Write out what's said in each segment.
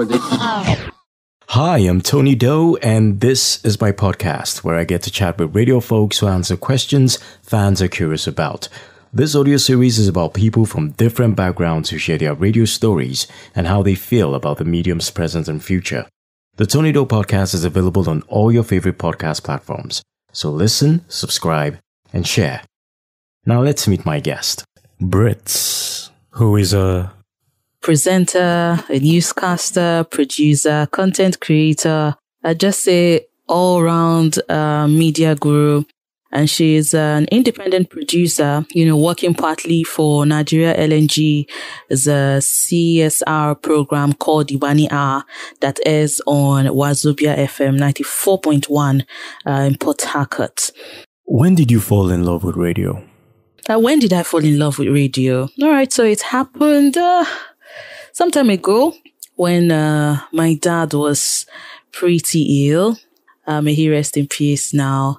Hi, I'm Tony Doe, and this is my podcast where I get to chat with radio folks who answer questions fans are curious about. This audio series is about people from different backgrounds who share their radio stories and how they feel about the medium's present and future. The Tony Doe podcast is available on all your favorite podcast platforms. So listen, subscribe, and share. Now let's meet my guest, Britz, who is a presenter, a newscaster, producer, content creator. I just say all-round media guru. And she is an independent producer, working partly for Nigeria LNG, the CSR program called Ibani Hour that airs on Wazobia FM 94.1 in Port Harcourt. When did you fall in love with radio? When did I fall in love with radio? All right, so it happened some time ago when my dad was pretty ill. May he rest in peace now.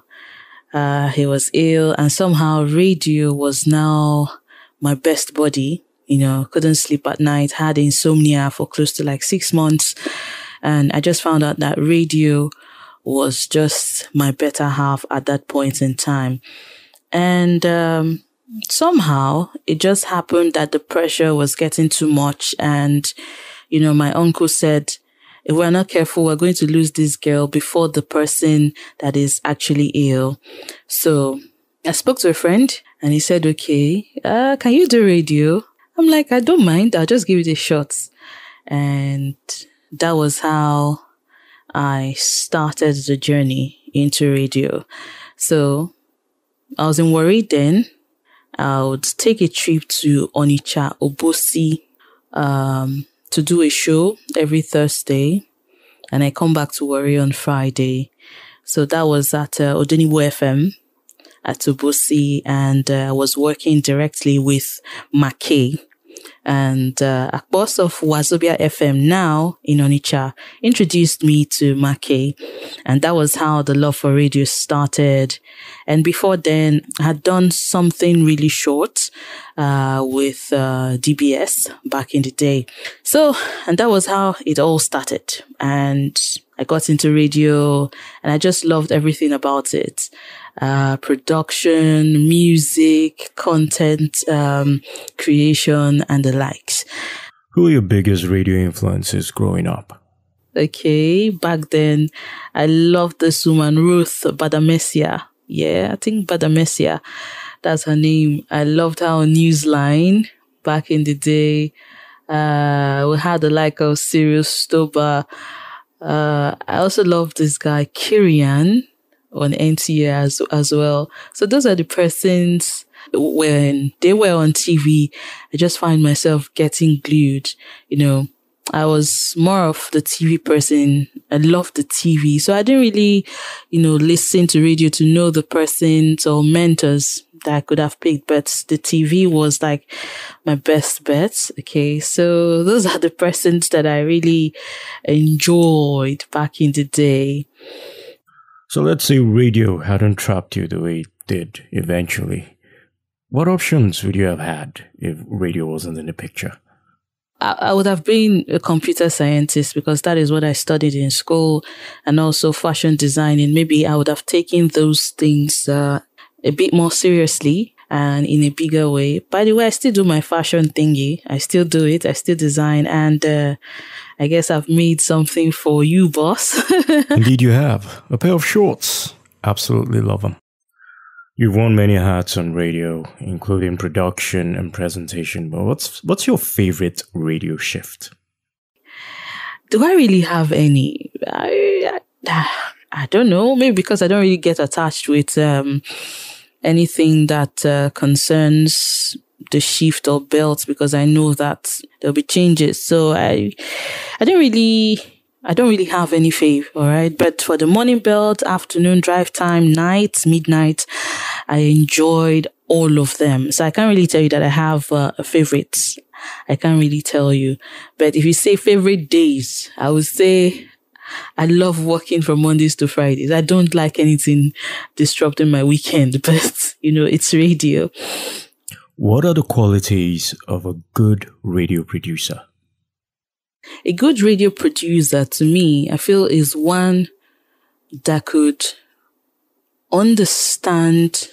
He was ill, and somehow radio was now my best buddy. Couldn't sleep at night, had insomnia for close to 6 months. And I just found out that radio was just my better half at that point in time. And somehow it just happened that the pressure was getting too much. And, my uncle said, if we're not careful, we're going to lose this girl before the person that is actually ill. So I spoke to a friend and he said, okay, can you do radio? I'm like, I don't mind. I'll just give it a shot. And that was how I started the journey into radio. So I was in Warri then. I would take a trip to Onitsha, Obosi, to do a show every Thursday, and I come back to Warri on Friday. So that was at Odeniwo FM at Obosi, and I was working directly with Mackay. And a boss of Wazobia FM now in Onitsha introduced me to Mackay, and that was how the love for radio started. And before then, I had done something really short with DBS back in the day. So, and that was how it all started. And I got into radio, and I just loved everything about it. Production, music, content, creation, and the likes. Who are your biggest radio influences growing up? Okay, back then, I loved this woman, Ruth Badamesia. Yeah, I think Badamesia, that's her name. I loved her on Newsline back in the day. We had the like of Sirius Stoba. I also loved this guy, Kirian, on NTA as well. So those are the persons, when they were on TV, I just find myself getting glued. I was more of the TV person. I loved the TV. So I didn't really, listen to radio to know the persons or mentors that I could have picked, but the TV was like my best bet. Okay. So those are the persons that I really enjoyed back in the day. So let's say radio hadn't trapped you the way it did eventually. What options would you have had if radio wasn't in the picture? I would have been a computer scientist because that is what I studied in school, and also fashion designing. Maybe I would have taken those things a bit more seriously and in a bigger way. By the way, I still do my fashion thingy. I still do it. I still design, and I guess I've made something for you, boss. Indeed you have. A pair of shorts. Absolutely love them. You've worn many hats on radio, including production and presentation. But what's your favorite radio shift? Do I really have any? I don't know. Maybe because I don't really get attached with anything that concerns the shift or belt, because I know that there'll be changes. So I don't really have any fave, all right? But for the morning belt, afternoon, drive time, night, midnight, I enjoyed all of them. So I can't really tell you that I have a favorite. I can't really tell you. But if you say favorite days, I would say I love working from Mondays to Fridays. I don't like anything disrupting my weekend, but, it's radio. What are the qualities of a good radio producer? A good radio producer, to me, I feel, is one that could understand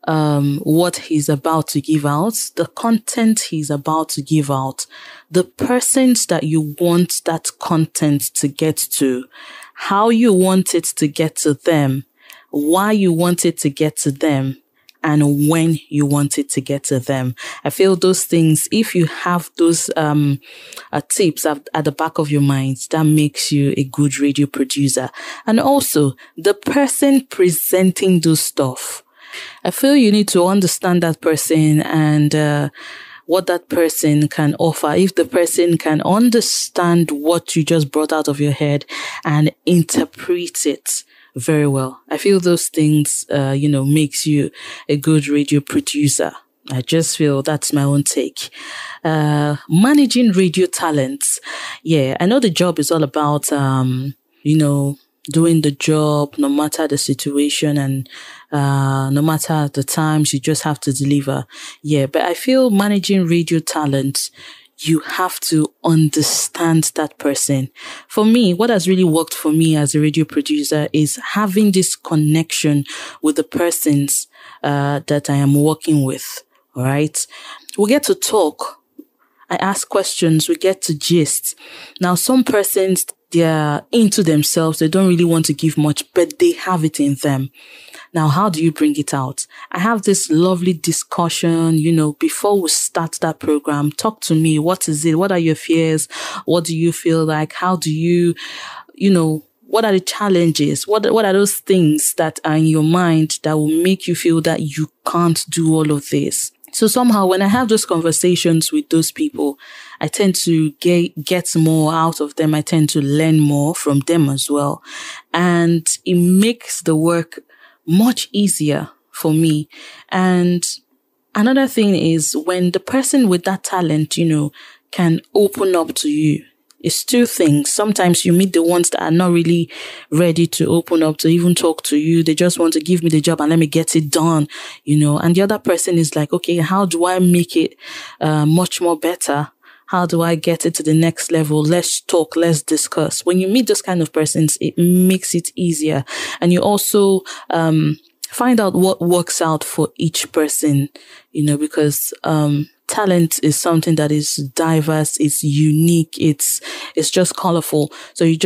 what he's about to give out, the content he's about to give out, the persons that you want that content to get to, how you want it to get to them, why you want it to get to them, and when you want it to get to them. I feel those things, if you have those tips at the back of your mind, that makes you a good radio producer. And also, the person presenting those stuff, I feel you need to understand that person and what that person can offer. If the person can understand what you just brought out of your head and interpret it very well, I feel those things, makes you a good radio producer. I just feel that's my own take. Managing radio talents. Yeah, I know the job is all about, doing the job no matter the situation and no matter the times, you just have to deliver. Yeah, but I feel managing radio talent, you have to understand that person. For me, what has really worked for me as a radio producer is having this connection with the persons that I am working with. All right. We get to talk. I ask questions. We get to gist. Now, some persons, they're into themselves. They don't really want to give much, but they have it in them. Now, how do you bring it out? I have this lovely discussion, before we start that program. Talk to me. What is it? What are your fears? What do you feel like? How do you, what are the challenges? What are those things that are in your mind that will make you feel that you can't do all of this? So somehow when I have those conversations with those people, I tend to get more out of them. I tend to learn more from them as well. And it makes the work much easier for me. And another thing is when the person with that talent, can open up to you. It's two things. Sometimes you meet the ones that are not really ready to open up, to even talk to you. They just want to give me the job and let me get it done, and the other person is like, okay, how do I make it much more better? How do I get it to the next level? Let's talk, let's discuss. When you meet those kind of persons, it makes it easier. And you also find out what works out for each person, because talent is something that is diverse, it's unique, it's just colorful. So you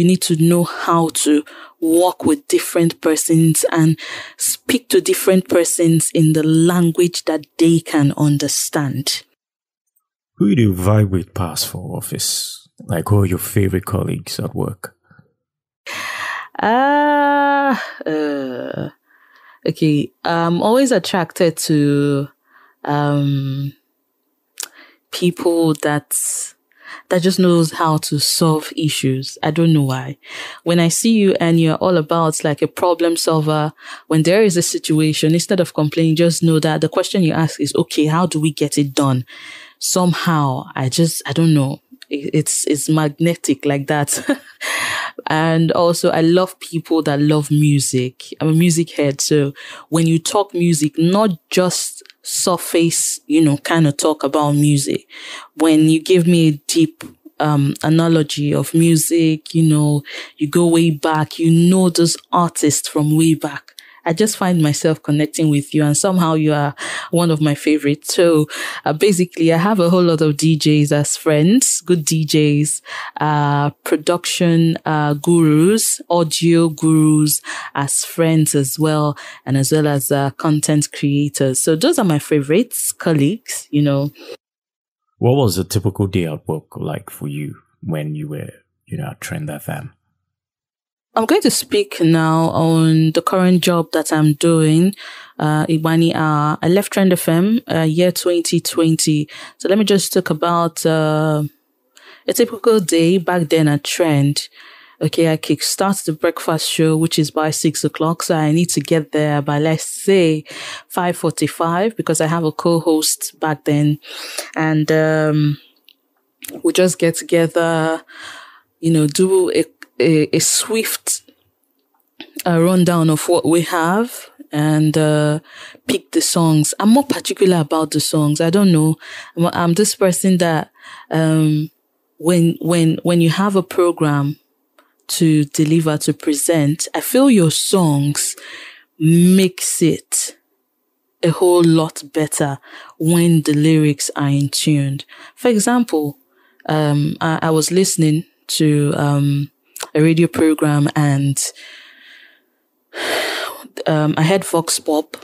need to know how to work with different persons and speak to different persons in the language that they can understand. Who do you vibe with pass for office? Like, who are your favorite colleagues at work? Okay. I'm always attracted to people that just knows how to solve issues. I don't know why. When I see you and you're all about like a problem solver, when there is a situation, instead of complaining, just know that the question you ask is, okay, how do we get it done? Somehow, I don't know. It's magnetic like that. And also, I love people that love music. I'm a music head. So when you talk music, not just surface, kind of talk about music. When you give me a deep analogy of music, you go way back, those artists from way back. I just find myself connecting with you, and somehow you are one of my favorites. So basically, I have a whole lot of DJs as friends, good DJs, production gurus, audio gurus as friends as well, and as well as content creators. So those are my favorites, colleagues, What was a typical day at work like for you when you were, at Trend FM? I'm going to speak now on the current job that I'm doing, Ibani Hour. I left Trend FM year 2020. So let me just talk about a typical day back then at Trend. Okay, I kickstart the breakfast show, which is by 6 o'clock. So I need to get there by, let's say, 5:45 because I have a co-host back then. And we just get together, do a swift rundown of what we have and pick the songs. I'm more particular about the songs. I don't know. I'm this person that when you have a program to deliver, to present, I feel your songs makes it a whole lot better when the lyrics are in tune. For example, I was listening to a radio program, and I heard Vox Pop,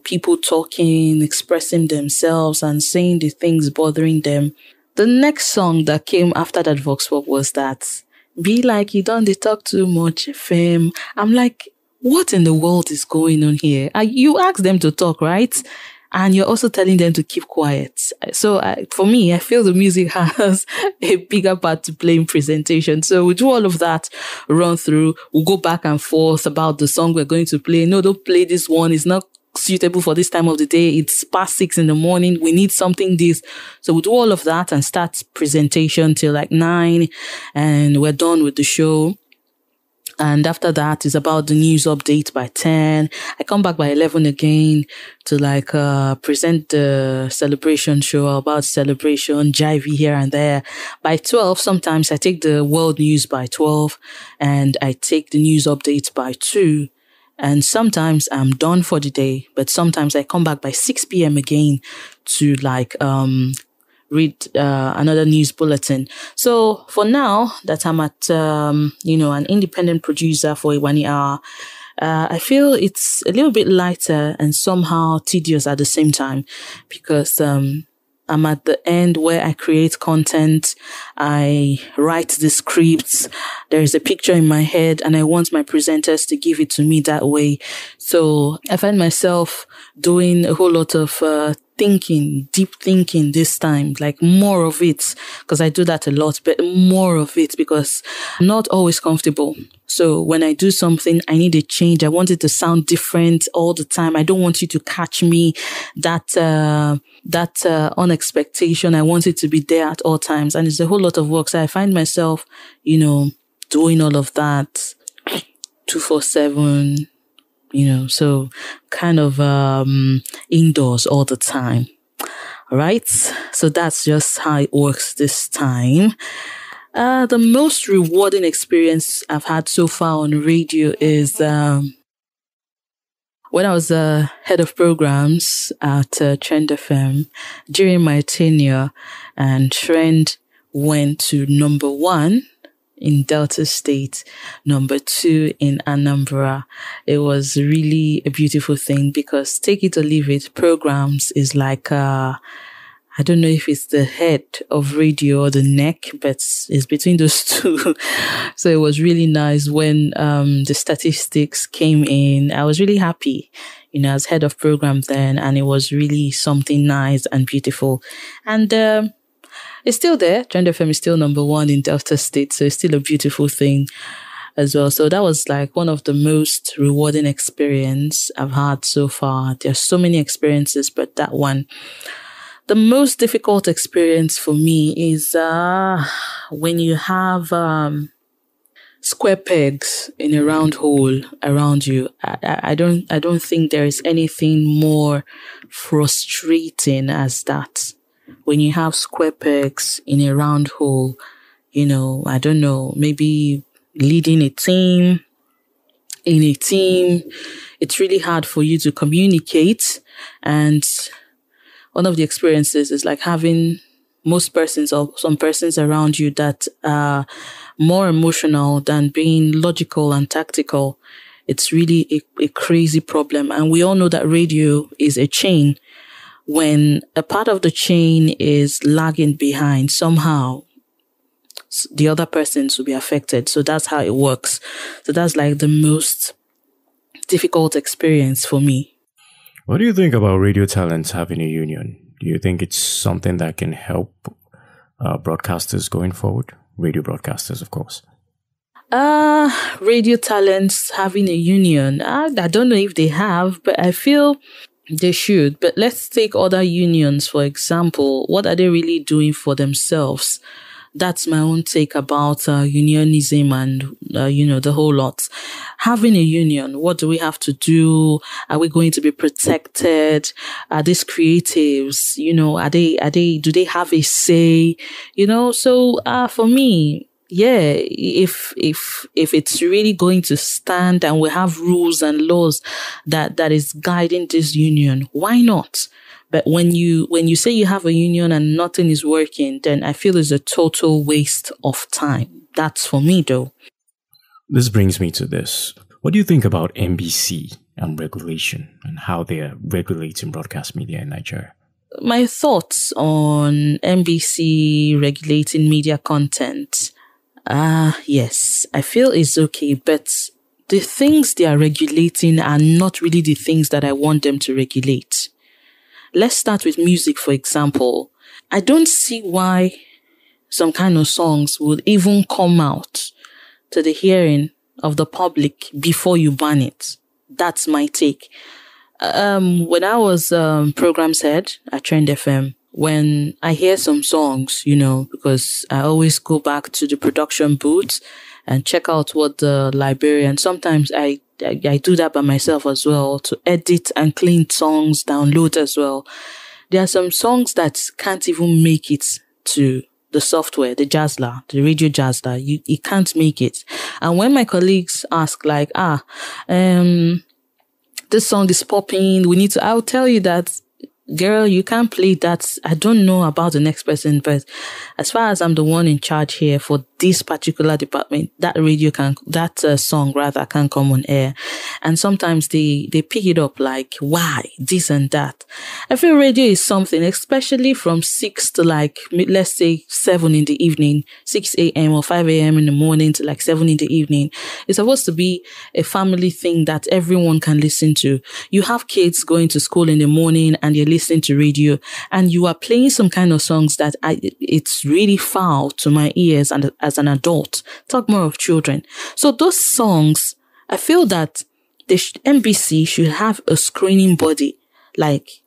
people talking, expressing themselves and saying the things bothering them. The next song that came after that Vox Pop was that, "Be like you don't talk too much, fam." I'm like, what in the world is going on here? You ask them to talk, right? And you're also telling them to keep quiet. So for me, I feel the music has a bigger part to play in presentation. So we do all of that run through. We'll go back and forth about the song we're going to play. No, don't play this one. It's not suitable for this time of the day. It's past 6 a.m. We need something this. So we'll do all of that and start presentation till like 9, and we're done with the show. And after that is about the news update by 10. I come back by 11 again to present the celebration show about celebration, jive here and there. By 12, sometimes I take the world news by 12, and I take the news updates by 2. And sometimes I'm done for the day, but sometimes I come back by 6 p.m. again to read another news bulletin. So for now that I'm at an independent producer for Ibani Hour, I feel it's a little bit lighter and somehow tedious at the same time, because I'm at the end where I create content, I write the scripts, there is a picture in my head, and I want my presenters to give it to me that way. So I find myself doing a whole lot of deep thinking this time, like more of it, because I do that a lot, but more of it because I'm not always comfortable. So when I do something, I need a change. I want it to sound different all the time. I don't want you to catch me that unexpectation. I want it to be there at all times. And it's a whole lot of work. So I find myself, doing all of that 24/7, so kind of indoors all the time. All right. So that's just how it works this time. The most rewarding experience I've had so far on radio is when I was head of programs at Trend FM during my tenure, and Trend went to number 1 in Delta State, number 2 in Anambra. It was really a beautiful thing, because take it or leave it, programs is like I don't know if it's the head of radio or the neck, but it's between those two. So it was really nice when the statistics came in. I was really happy, as head of program then, and it was really something nice and beautiful. And it's still there. Trend FM is still number 1 in Delta State, so it's still a beautiful thing as well. So that was like one of the most rewarding experience I've had so far. There's so many experiences, but that one. The most difficult experience for me is when you have square pegs in a round hole around you. I don't think there is anything more frustrating as that. When you have square pegs in a round hole, I don't know, maybe leading a team. In a team, it's really hard for you to communicate, and one of the experiences is like having most persons or some persons around you that are more emotional than being logical and tactical. It's really a crazy problem. And we all know that radio is a chain. When a part of the chain is lagging behind, somehow the other persons will be affected. So that's how it works. So that's like the most difficult experience for me. What do you think about radio talents having a union? Do you think it's something that can help broadcasters going forward? Radio broadcasters, of course. Radio talents having a union. I don't know if they have, but I feel they should. But let's take other unions, for example. What are they really doing for themselves That's my own take about unionism and, the whole lot. Having a union, what do we have to do? Are we going to be protected? Are these creatives, do they have a say? So for me, yeah, if it's really going to stand and we have rules and laws that is guiding this union, why not? But when you say you have a union and nothing is working, then I feel it's a total waste of time. That's for me, though. This brings me to this. What do you think about NBC and regulation and how they are regulating broadcast media in Nigeria? My thoughts on NBC regulating media content. Yes, I feel it's okay, but the things they are regulating are not really the things that I want them to regulate. Let's start with music, for example. I don't see why some kind of songs would even come out to the hearing of the public before you ban it. That's my take. When I was programs head at Trend FM, when I hear some songs, because I always go back to the production booth and check out what the librarian, sometimes I do that by myself as well, to edit and clean songs, download as well. There are some songs that can't even make it to the software, the Jazzler, the radio Jazzler. You can't make it. And when my colleagues ask like, this song is popping, I'll tell you that, girl, you can't play that. I don't know about the next person, but as far as I'm the one in charge here for this particular department, that song can come on air. And sometimes they pick it up like, why? This and that. I feel radio is something, especially from 6 to let's say 7 in the evening, 6 a.m. or 5 a.m. in the morning to 7 in the evening. It's supposed to be a family thing that everyone can listen to. You have kids going to school in the morning and you're listening to radio and you are playing some kind of songs that it's really foul to my ears and as an adult. Talk more of children. So those songs, I feel that the NBC should have a screening body. Like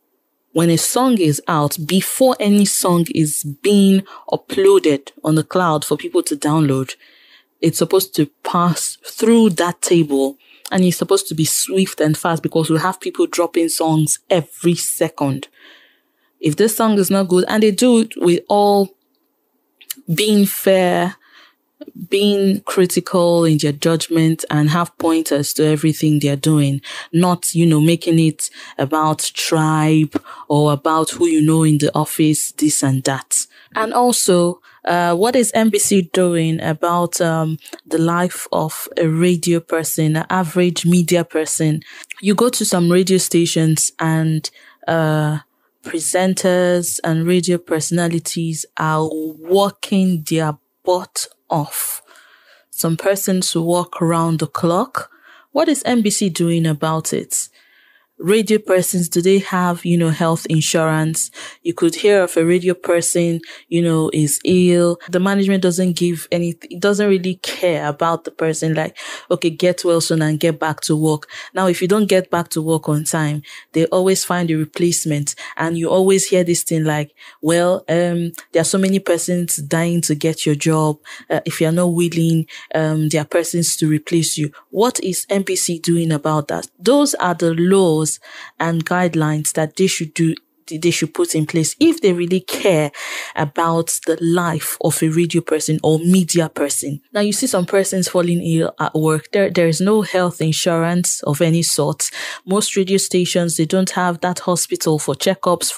when a song is out, before any song is being uploaded on the cloud for people to download, it's supposed to pass through that table. And it's supposed to be swift and fast because we have people dropping songs every second. If this song is not good, and they do it with all being fair, being critical in their judgment and have pointers to everything they're doing, not, making it about tribe or about who in the office, this and that. And also, what is NBC doing about the life of a radio person, an average media person? You go to some radio stations and presenters and radio personalities are working their butt off. Some persons work around the clock. What is NBC doing about it? Radio persons, do they have, health insurance? You could hear of a radio person, is ill. The management doesn't give anything. It doesn't really care about the person. Like, okay, get well soon and get back to work. Now, if you don't get back to work on time, they always find a replacement. And you always hear this thing like, well, there are so many persons dying to get your job. If you're not willing, there are persons to replace you. What is NBC doing about that? Those are the laws and guidelines that they should put in place if they really care about the life of a radio person or media person. Now you see some persons falling ill at work. There is no health insurance of any sort. Most radio stations, they don't have that hospital for checkups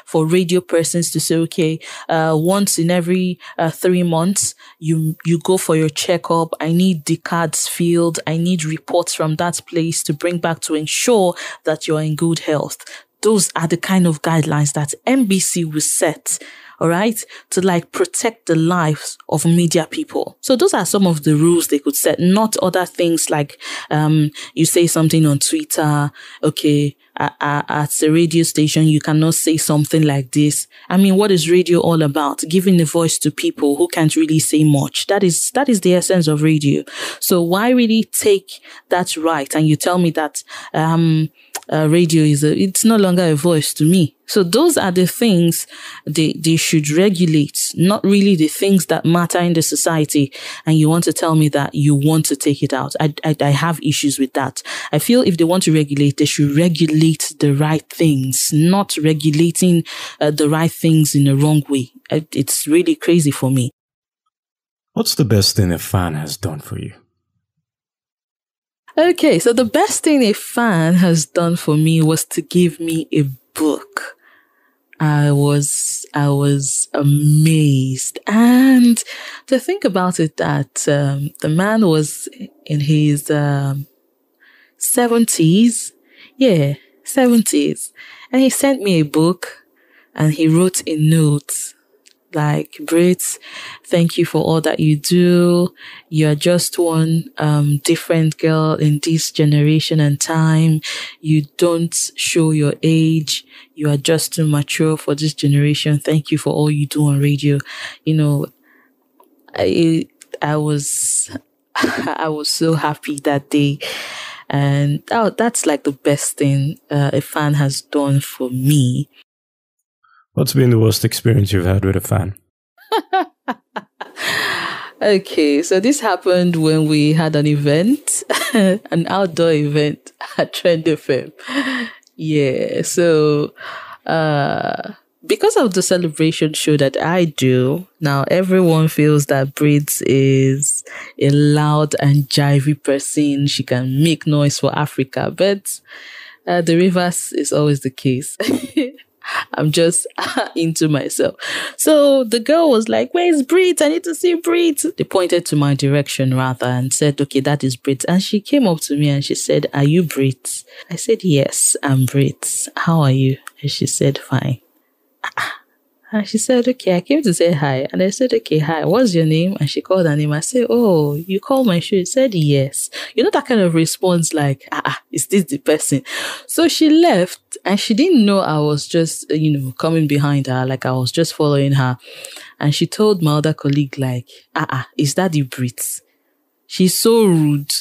for radio persons to say, okay, once in every 3 months, you go for your checkup. I need the cards filled. I need reports from that place to bring back to ensure that you're in good health. Those are the kind of guidelines that NBC will set, all right, to protect the lives of media people. So those are some of the rules they could set, not other things like you say something on Twitter, okay, at a radio station, you cannot say something like this. I mean, what is radio all about? Giving a voice to people who can't really say much. That is the essence of radio. So why really take that right? And you tell me that radio it's no longer a voice to me. So those are the things they should regulate, not really the things that matter in the society. And you want to tell me that you want to take it out. I have issues with that. I feel if they want to regulate, they should regulate the right things, not regulating the right things in the wrong way. It's really crazy for me. What's the best thing a fan has done for you? Okay, so the best thing a fan has done for me was to give me a book. I was amazed. And to think about it that the man was in his 70s. Yeah, 70s. And he sent me a book and he wrote a note like, Britz, thank you for all that you do. You're just one different girl in this generation and time. You don't show your age. You are just too mature for this generation. Thank you for all you do on radio. You know, I was I was so happy that day. And that's like the best thing a fan has done for me. What's been the worst experience you've had with a fan? Okay, so this happened when we had an event, an outdoor event at Trend FM. Yeah, so because of the celebration show that I do, now everyone feels that Britz is a loud and jivey person. She can make noise for Africa, but the reverse is always the case. I'm just into myself. So the girl was like, where's Britz? I need to see Britz. They pointed to my direction rather and said, okay, that is Britz. And she came up to me and she said, are you Britz? I said, yes, I'm Britz. How are you? And she said, fine. And she said, okay, I came to say hi. And I said, okay, hi, what's your name? And she called her name. I said, oh, you called my show? She said, yes. You know, that kind of response like, is this the person? So she left and she didn't know I was just, coming behind her. Like I was just following her. And she told my other colleague like, is that the Britz? She's so rude.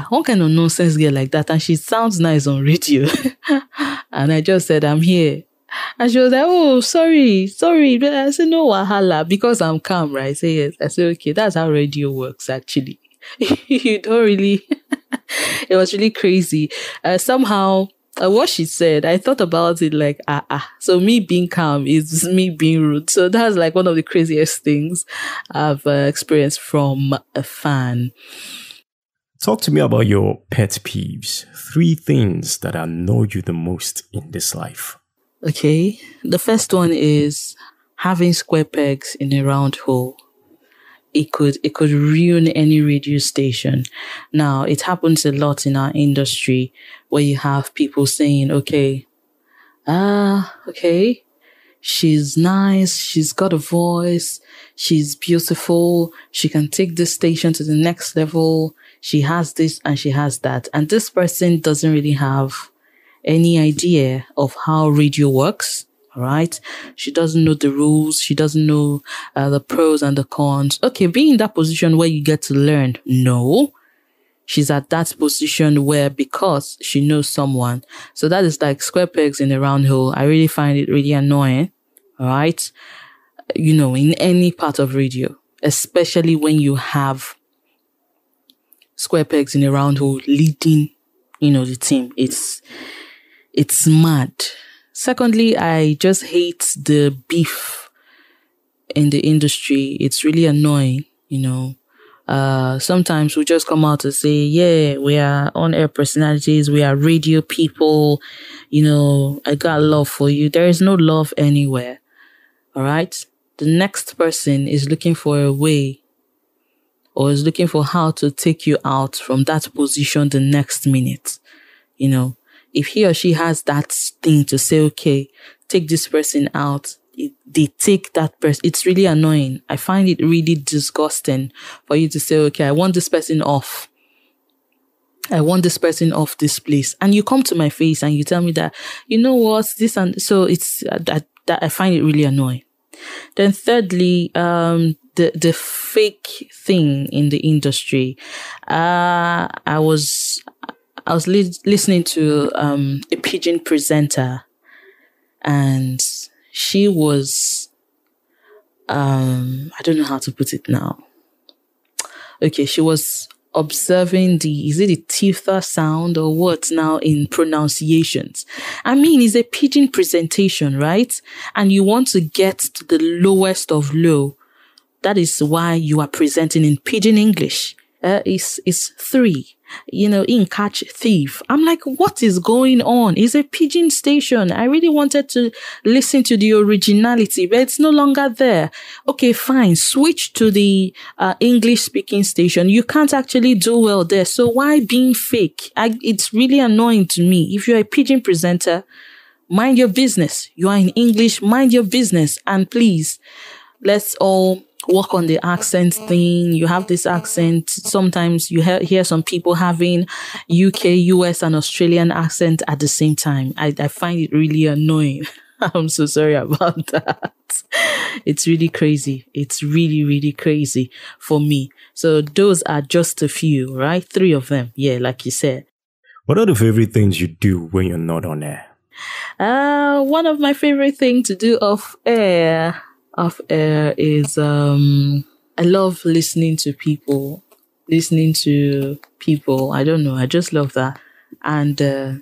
What kind of nonsense girl like that? And she sounds nice on radio. And I just said, I'm here. And she was like, oh, sorry. I said, no, wahala, because I'm calm, right? I said, yes. I said, okay, that's how radio works, actually. You don't really, it was really crazy. Somehow, what she said, I thought about it like, so me being calm is me being rude. So that's like one of the craziest things I've experienced from a fan. Talk to me about your pet peeves. 3 things that annoy you the most in this life. Okay, the first one is having square pegs in a round hole. It could ruin any radio station. Now, it happens a lot in our industry where you have people saying, okay, she's nice, she's got a voice, she's beautiful, she can take this station to the next level, she has this and she has that. And this person doesn't really have any idea of how radio works, all right? She doesn't know the rules. She doesn't know the pros and the cons. Okay, being in that position where you get to learn. No, she's at that position where because she knows someone. So that is like square pegs in a round hole. I really find it really annoying, all right? In any part of radio, especially when you have square pegs in a round hole leading, the team. It's mad. Secondly, I just hate the beef in the industry. It's really annoying, Sometimes we just come out to say, yeah, we are on-air personalities, we are radio people, I got love for you. There is no love anywhere, all right? The next person is looking for a way or is looking for how to take you out from that position the next minute, If he or she has that thing to say, okay, take this person out, they take that person. It's really annoying. I find it really disgusting for you to say, okay, I want this person off. I want this person off this place. And you come to my face and you tell me that, you know what, this and so it's that I find it really annoying. Then thirdly, the fake thing in the industry. I was listening to a pidgin presenter, and she was, I don't know how to put it now. Okay, she was observing is it the teether sound or what now in pronunciations? I mean, it's a pidgin presentation, right? And you want to get to the lowest of low. That is why you are presenting in pidgin English. It's 3. In catch thief. I'm like, what is going on? It's a pidgin station. I really wanted to listen to the originality, but it's no longer there. Okay, fine. Switch to the English speaking station. You can't actually do well there. So why being fake? It's really annoying to me. If you're a pidgin presenter, mind your business. You are in English, mind your business. And please, let's all work on the accent thing. You have this accent. Sometimes you hear some people having UK, US, and Australian accent at the same time. I find it really annoying. I'm so sorry about that. It's really crazy. It's really, really crazy for me. So those are just a few, right? 3 of them. Yeah, like you said. What are the favorite things you do when you're not on air? One of my favorite things to do off air is I love listening to people. I don't know. I just love that. And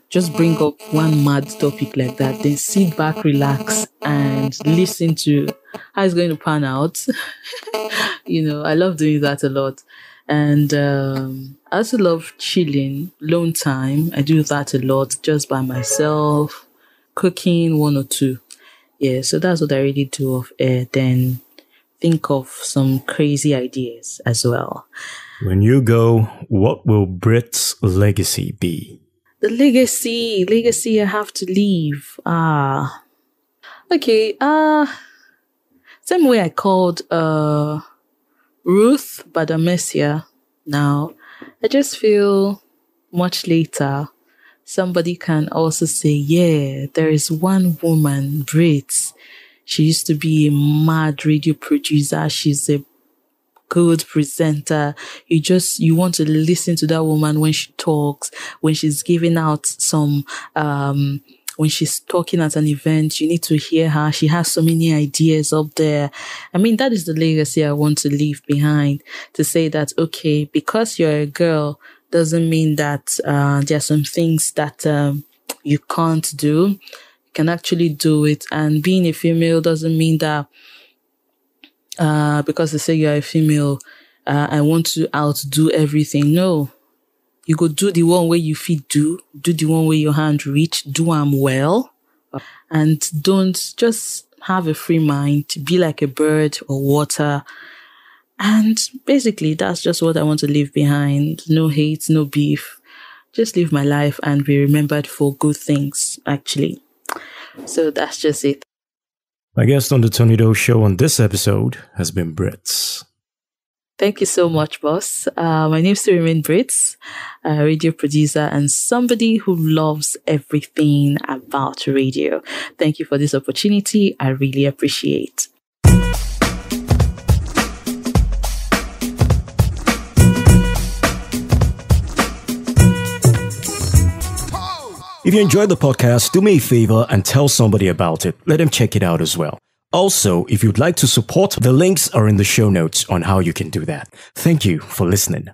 just bring up one mad topic like that. Then sit back, relax, and listen to how it's going to pan out. I love doing that a lot. And I also love chilling, alone time. I do that a lot just by myself, cooking 1 or 2. Yeah, so that's what I really do off air. Then think of some crazy ideas as well. When you go, what will Brit's legacy be? The legacy I have to leave. Okay. Same way I called Ruth Badamesia. Now, I just feel much later somebody can also say, yeah, there is one woman, Britz. She used to be a mad radio producer. She's a good presenter. You want to listen to that woman when she talks, when she's giving out some, when she's talking at an event, you need to hear her. She has so many ideas up there. I mean, that is the legacy I want to leave behind, to say that, okay, because you're a girl, doesn't mean that there are some things that you can't do. You can actually do it. And being a female doesn't mean that because they say you're a female, I want to outdo everything. No. You go do the one way you fit do the one way your hand reach, do them well. And don't just have a free mind, be like a bird or water. And basically, that's just what I want to leave behind. No hate, no beef. Just live my life and be remembered for good things, actually. So that's just it. My guest on the Tony Doe Show on this episode has been Britz. Thank you so much, boss. My name still remains Britz, a radio producer and somebody who loves everything about radio. Thank you for this opportunity. I really appreciate. If you enjoyed the podcast, do me a favor and tell somebody about it. Let them check it out as well. Also, if you'd like to support, the links are in the show notes on how you can do that. Thank you for listening.